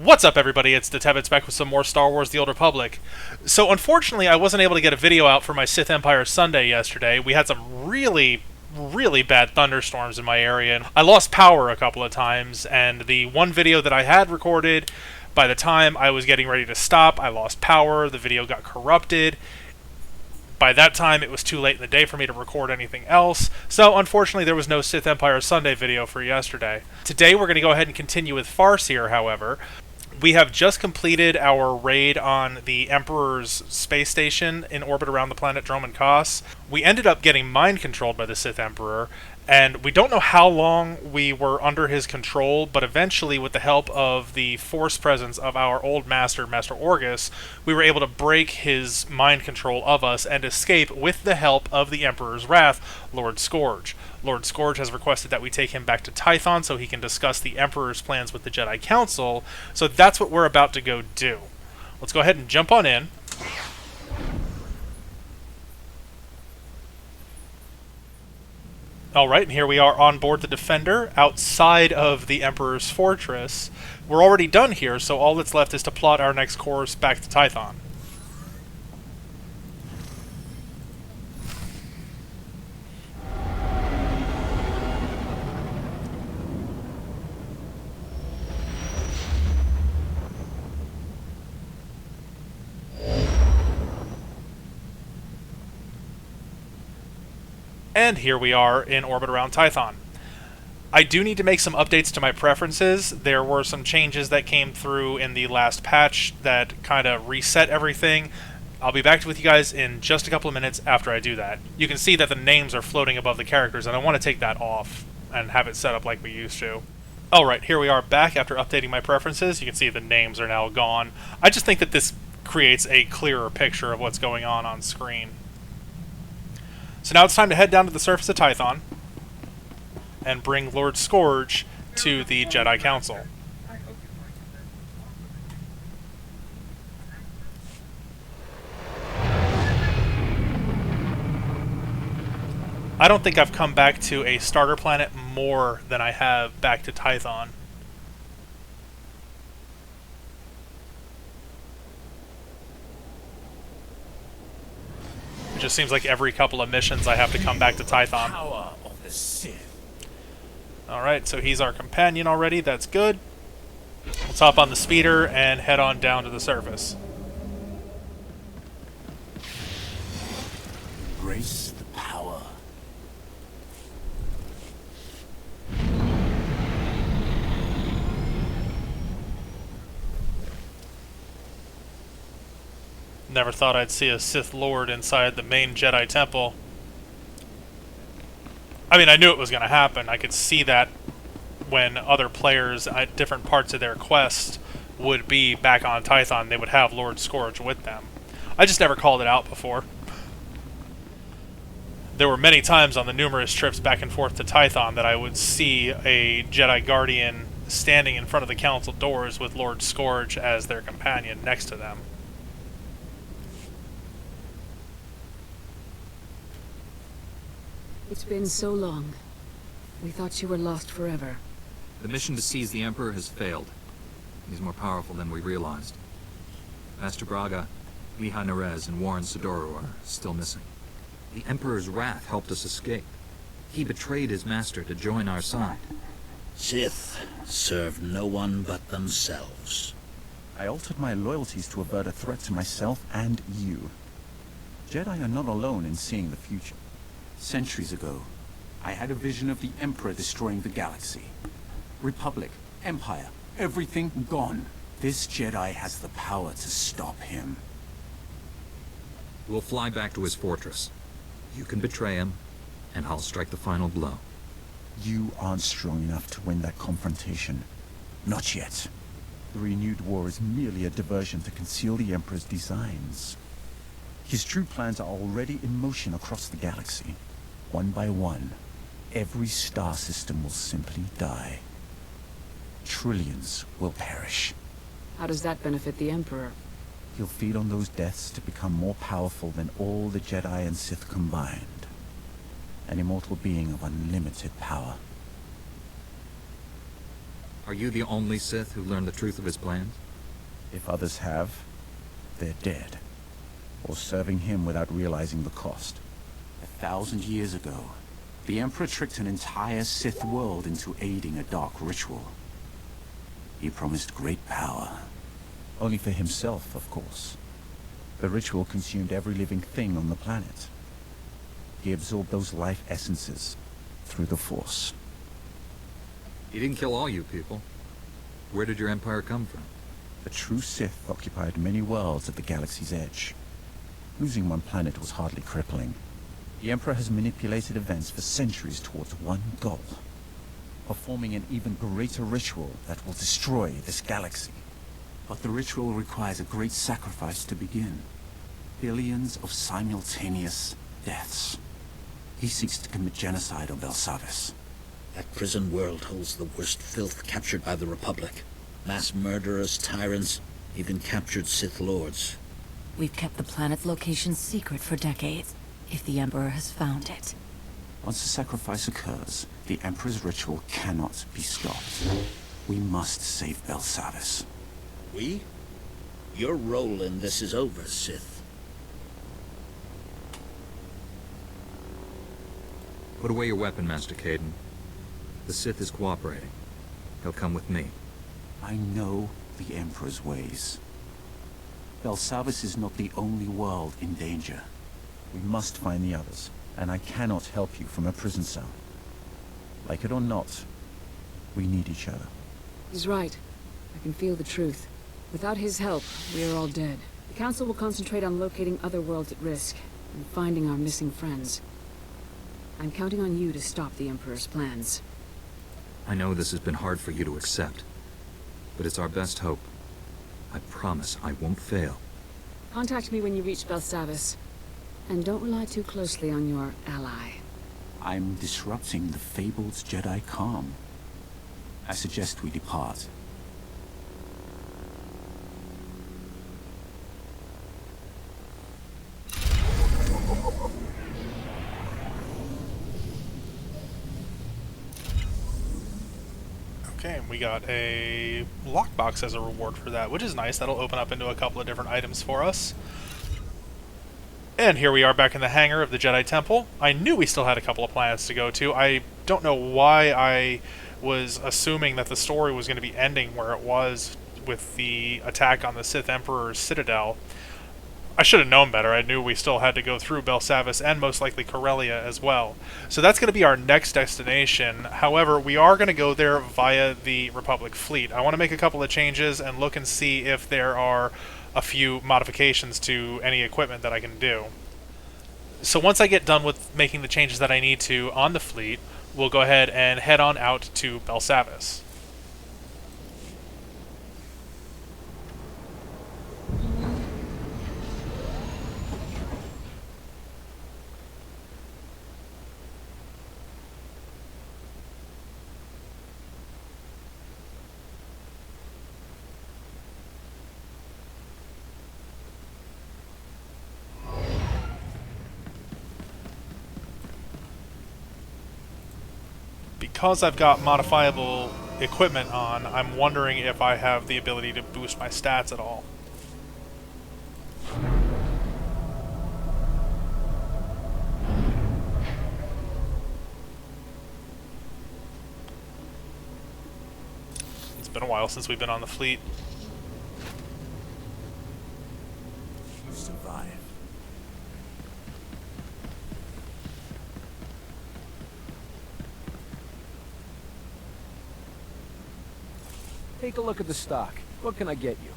What's up, everybody? It's the Tebits back with some more Star Wars The Old Republic. So, unfortunately, I wasn't able to get a video out for my Sith Empire Sunday yesterday. We had some really bad thunderstorms in my area, and I lost power a couple of times, and the one video that I had recorded, by the time I was getting ready to stop, I lost power, the video got corrupted. By that time, it was too late in the day for me to record anything else, so unfortunately there was no Sith Empire Sunday video for yesterday. Today we're going to go ahead and continue with Farseer, however. We have just completed our raid on the Emperor's space station in orbit around the planet Droman Kos. We ended up getting mind-controlled by the Sith Emperor, and we don't know how long we were under his control, but eventually, with the help of the force presence of our old master, Master Orgus, we were able to break his mind control of us and escape with the help of the Emperor's Wrath, Lord Scourge. Lord Scourge has requested that we take him back to Tython so he can discuss the Emperor's plans with the Jedi Council, so that's what we're about to go do. Let's go ahead and jump on in. Alright, and here we are on board the Defender, outside of the Emperor's fortress. We're already done here, so all that's left is to plot our next course back to Tython. And here we are in orbit around Tython. I do need to make some updates to my preferences. There were some changes that came through in the last patch that kind of reset everything. I'll be back with you guys in just a couple of minutes after I do that. You can see that the names are floating above the characters, and I want to take that off and have it set up like we used to. Alright, here we are back after updating my preferences. You can see the names are now gone. I just think that this creates a clearer picture of what's going on screen. So now it's time to head down to the surface of Tython and bring Lord Scourge to the Jedi Council. I don't think I've come back to a starter planet more than I have back to Tython. It just seems like every couple of missions I have to come back to Tython. Power of the Sith. Alright, so he's our companion already, that's good. Let's hop on the speeder and head on down to the surface. Grace the power. Never thought I'd see a Sith Lord inside the main Jedi Temple. I mean, I knew it was going to happen. I could see that when other players at different parts of their quest would be back on Tython, they would have Lord Scourge with them. I just never called it out before. There were many times on the numerous trips back and forth to Tython that I would see a Jedi Guardian standing in front of the Council doors with Lord Scourge as their companion next to them. It's been so long. We thought you were lost forever. The mission to seize the Emperor has failed. He's more powerful than we realized. Master Braga, Lehigh Nerez, and Warren Sidoru are still missing. The Emperor's wrath helped us escape. He betrayed his master to join our side. Sith serve no one but themselves. I altered my loyalties to avert a threat to myself and you. Jedi are not alone in seeing the future. Centuries ago, I had a vision of the Emperor destroying the galaxy. Republic, Empire, everything gone. This Jedi has the power to stop him. We'll fly back to his fortress. You can betray him, and I'll strike the final blow. You aren't strong enough to win that confrontation. Not yet. The renewed war is merely a diversion to conceal the Emperor's designs. His true plans are already in motion across the galaxy. One by one, every star system will simply die. Trillions will perish. How does that benefit the Emperor? He'll feed on those deaths to become more powerful than all the Jedi and Sith combined. An immortal being of unlimited power. Are you the only Sith who learned the truth of his plans? If others have, they're dead. Or serving him without realizing the cost. 1,000 years ago, the Emperor tricked an entire Sith world into aiding a dark ritual. He promised great power. Only for himself, of course. The ritual consumed every living thing on the planet. He absorbed those life essences through the Force. He didn't kill all you people. Where did your empire come from? The true Sith occupied many worlds at the galaxy's edge. Losing one planet was hardly crippling. The Emperor has manipulated events for centuries towards one goal. Performing an even greater ritual that will destroy this galaxy. But the ritual requires a great sacrifice to begin. Billions of simultaneous deaths. He seeks to commit genocide on Belsavis. That prison world holds the worst filth captured by the Republic. Mass murderers, tyrants, even captured Sith Lords. We've kept the planet's location secret for decades. If the Emperor has found it. Once the sacrifice occurs, the Emperor's ritual cannot be stopped. We must save Belsavis. We? Your role in this is over, Sith. Put away your weapon, Master Caden. The Sith is cooperating. He'll come with me. I know the Emperor's ways. Belsavis is not the only world in danger. We must find the others, and I cannot help you from a prison cell. Like it or not, we need each other. He's right. I can feel the truth. Without his help, we are all dead. The Council will concentrate on locating other worlds at risk, and finding our missing friends. I'm counting on you to stop the Emperor's plans. I know this has been hard for you to accept, but it's our best hope. I promise I won't fail. Contact me when you reach Belsavis. And don't rely too closely on your ally. I'm disrupting the fabled Jedi calm. I suggest we depart. Okay, we got a lockbox as a reward for that, which is nice. That'll open up into a couple of different items for us. And here we are back in the hangar of the Jedi Temple. I knew we still had a couple of planets to go to. I don't know why I was assuming that the story was going to be ending where it was with the attack on the Sith Emperor's Citadel. I should have known better. I knew we still had to go through Belsavis and most likely Corellia as well. So that's going to be our next destination. However, we are going to go there via the Republic fleet. I want to make a couple of changes and look and see if there are a few modifications to any equipment that I can do. So once I get done with making the changes that I need to on the fleet, we'll go ahead and head on out to Belsavis. Because I've got modifiable equipment on, I'm wondering if I have the ability to boost my stats at all. It's been a while since we've been on the fleet. You survived. Take a look at the stock. What can I get you?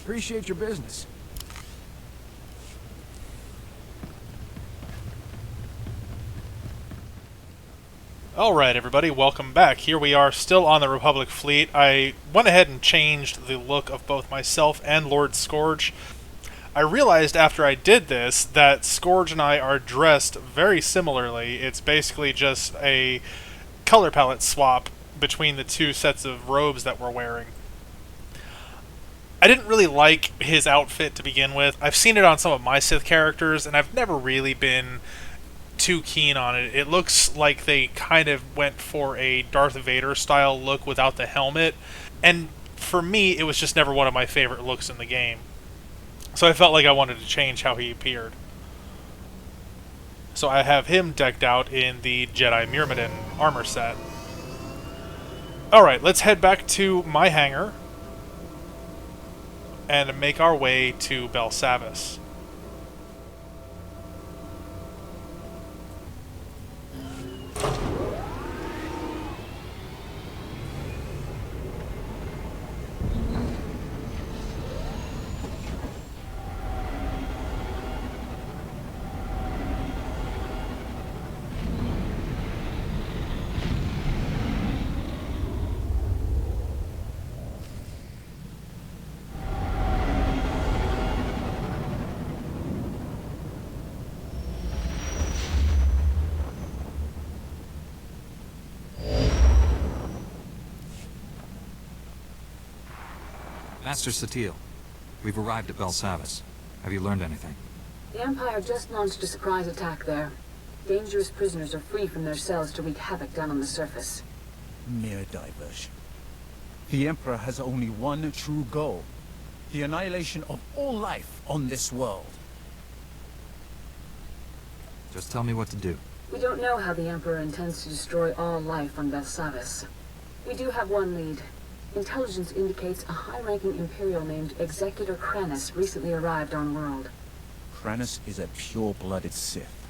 Appreciate your business. Alright everybody, welcome back. Here we are still on the Republic fleet. I went ahead and changed the look of both myself and Lord Scourge. I realized after I did this that Scourge and I are dressed very similarly. It's basically just a color palette swap between the two sets of robes that we're wearing. I didn't really like his outfit to begin with. I've seen it on some of my Sith characters, and I've never really been too keen on it. It looks like they kind of went for a Darth Vader style look without the helmet, and for me it was just never one of my favorite looks in the game. So I felt like I wanted to change how he appeared. So I have him decked out in the Jedi Myrmidon armor set. Alright, let's head back to my hangar and make our way to Belsavis. Master Satil, we've arrived at Belsavis. Have you learned anything? The Empire just launched a surprise attack there. Dangerous prisoners are free from their cells to wreak havoc down on the surface. Mere diversion. The Emperor has only one true goal. The annihilation of all life on this world. Just tell me what to do. We don't know how the Emperor intends to destroy all life on Belsavis. We do have one lead. Intelligence indicates a high-ranking Imperial named Executor Kranis recently arrived on world. Kranis is a pure-blooded Sith,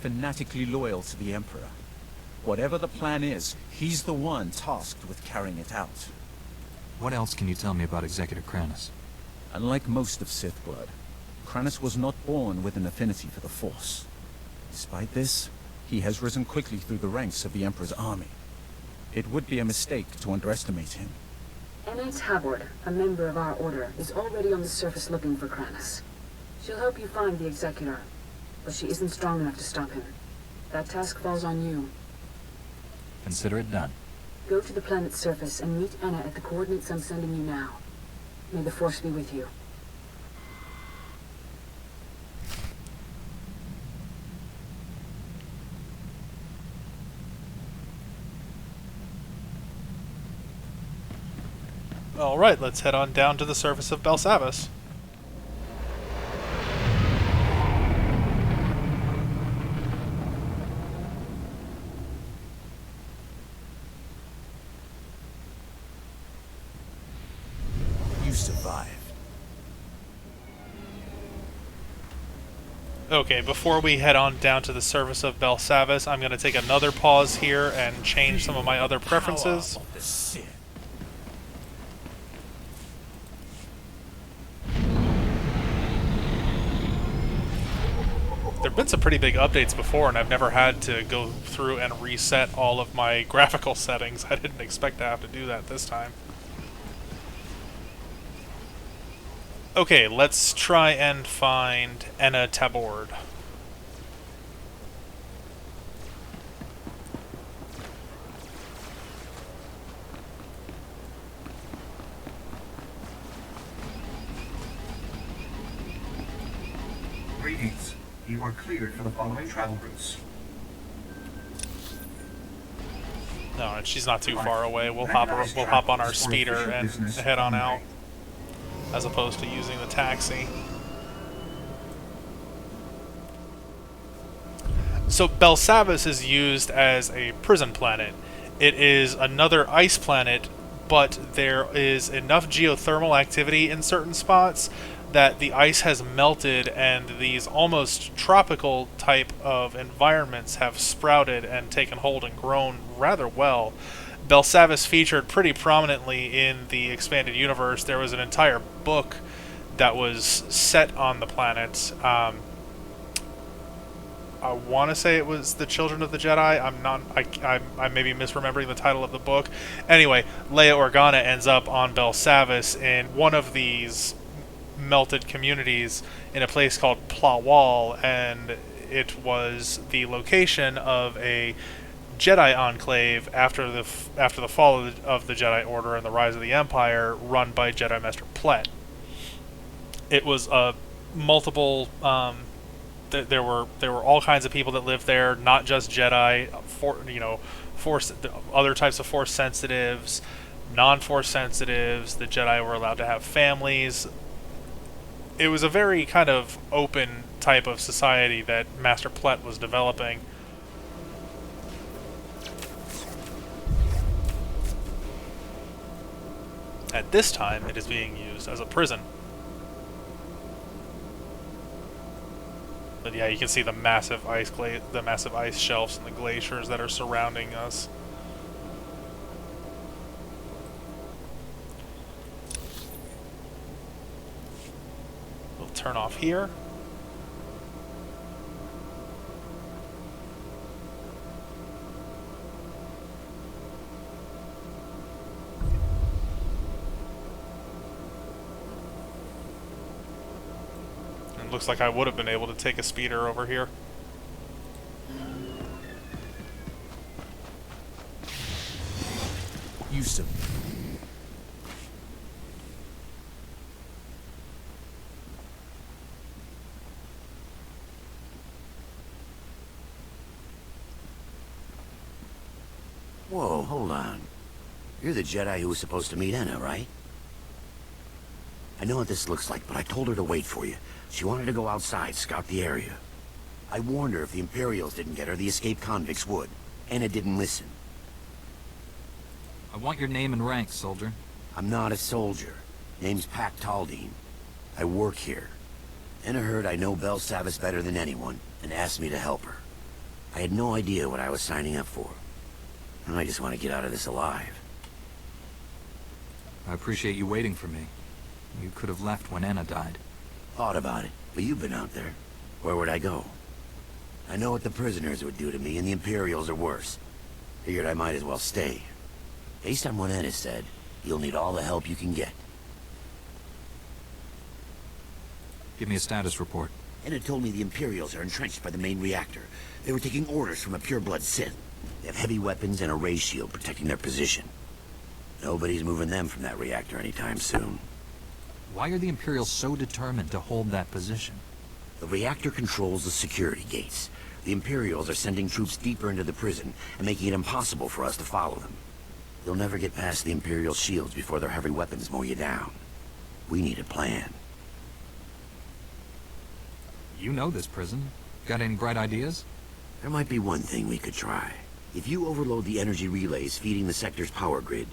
fanatically loyal to the Emperor. Whatever the plan is, he's the one tasked with carrying it out. What else can you tell me about Executor Kranis? Unlike most of Sith blood, Kranis was not born with an affinity for the Force. Despite this, he has risen quickly through the ranks of the Emperor's army. It would be a mistake to underestimate him. Anna Tabord, a member of our order, is already on the surface looking for Kranis. She'll help you find the Executor, but she isn't strong enough to stop him. That task falls on you. Consider it done. Go to the planet's surface and meet Anna at the coordinates I'm sending you now. May the Force be with you. Alright, let's head on down to the surface of Belsavis. You survived. Okay, before we head on down to the surface of Belsavis, I'm going to take another pause here and change some of my other preferences. Power of the Sith. There have been some pretty big updates before, and I've never had to go through and reset all of my graphical settings. I didn't expect to have to do that this time. Okay, let's try and find Anna Tabord. Greetings. You are cleared for the following travel routes. No, she's not too far away. We'll hop on our speeder and head on out, as opposed to using the taxi. So Belsavis is used as a prison planet. It is another ice planet, but there is enough geothermal activity in certain spots that the ice has melted and these almost tropical type of environments have sprouted and taken hold and grown rather well. Belsavis featured pretty prominently in the expanded universe. There was an entire book that was set on the planet. I want to say it was the Children of the Jedi. I'm not. I may be misremembering the title of the book. Anyway, Leia Organa ends up on Belsavis in one of these melted communities in a place called Plawwal, and it was the location of a Jedi enclave after the fall of the Jedi Order and the rise of the Empire, run by Jedi Master Plett. It was a multiple. There were all kinds of people that lived there, not just Jedi, Force, other types of Force sensitives, non-Force sensitives. The Jedi were allowed to have families. It was a very kind of open type of society that Master Plett was developing. At this time, it is being used as a prison. But yeah, you can see the massive ice shelves and the glaciers that are surrounding us. We'll turn off here. Looks like I would have been able to take a speeder over here. Yusuf. Whoa, hold on. You're the Jedi who was supposed to meet Anna, right? I know what this looks like, but I told her to wait for you. She wanted to go outside, scout the area. I warned her if the Imperials didn't get her, the escaped convicts would. Anna didn't listen. I want your name and rank, soldier. I'm not a soldier. Name's Pac Taldine. I work here. Anna heard I know Belsavis better than anyone, and asked me to help her. I had no idea what I was signing up for. I just want to get out of this alive. I appreciate you waiting for me. You could have left when Anna died. Thought about it, but you've been out there. Where would I go? I know what the prisoners would do to me, and the Imperials are worse. Figured I might as well stay. Based on what Anna said, you'll need all the help you can get. Give me a status report. Anna told me the Imperials are entrenched by the main reactor. They were taking orders from a pure-blood Sith. They have heavy weapons and a ray shield protecting their position. Nobody's moving them from that reactor anytime soon. Why are the Imperials so determined to hold that position? The reactor controls the security gates. The Imperials are sending troops deeper into the prison and making it impossible for us to follow them. You'll never get past the Imperial shields before their heavy weapons mow you down. We need a plan. You know this prison. Got any bright ideas? There might be one thing we could try. If you overload the energy relays feeding the sector's power grid,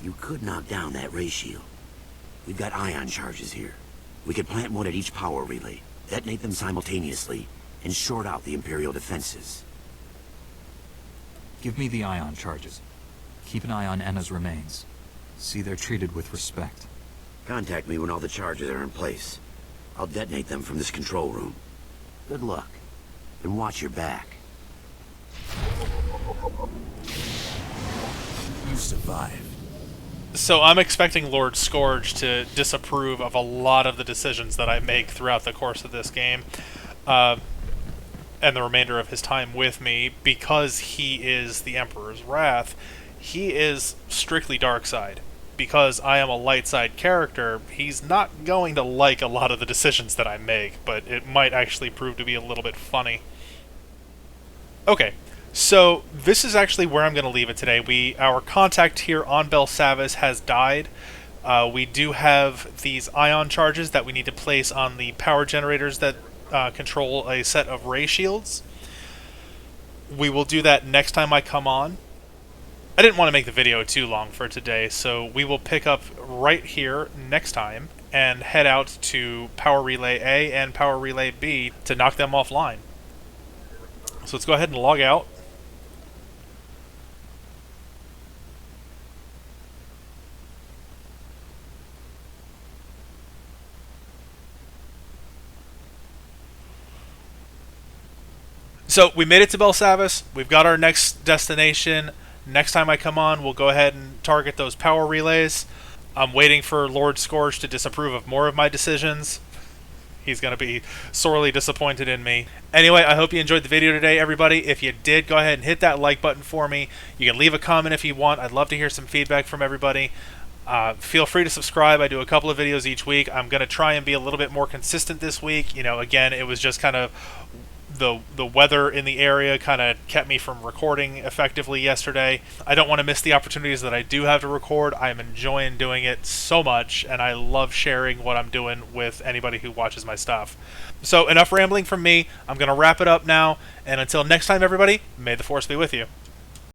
you could knock down that ray shield. We've got ion charges here. We could plant one at each power relay, detonate them simultaneously, and short out the Imperial defenses. Give me the ion charges. Keep an eye on Anna's remains. See they're treated with respect. Contact me when all the charges are in place. I'll detonate them from this control room. Good luck. And watch your back. You survived. So I'm expecting Lord Scourge to disapprove of a lot of the decisions that I make throughout the course of this game, and the remainder of his time with me, because he is the Emperor's Wrath. He is strictly dark side. Because I am a light side character, he's not going to like a lot of the decisions that I make, but it might actually prove to be a little bit funny. Okay. So, this is actually where I'm going to leave it today. Our contact here on Belsavis has died. We do have these ion charges that we need to place on the power generators that control a set of ray shields. We will do that next time I come on. I didn't want to make the video too long for today, so we will pick up right here next time and head out to Power Relay A and Power Relay B to knock them offline. So let's go ahead and log out. So we made it to Belsavis. We've got our next destination. Next time I come on, we'll go ahead and target those power relays. I'm waiting for Lord Scourge to disapprove of more of my decisions. He's going to be sorely disappointed in me. Anyway, I hope you enjoyed the video today, everybody. If you did, go ahead and hit that like button for me. You can leave a comment if you want. I'd love to hear some feedback from everybody. Feel free to subscribe. I do a couple of videos each week. I'm going to try and be a little bit more consistent this week. You know, again, it was just kind of the weather in the area kind of kept me from recording effectively yesterday. I don't want to miss the opportunities that I do have to record. I'm enjoying doing it so much, and I love sharing what I'm doing with anybody who watches my stuff. So enough rambling from me. I'm going to wrap it up now, and until next time, everybody, may the Force be with you.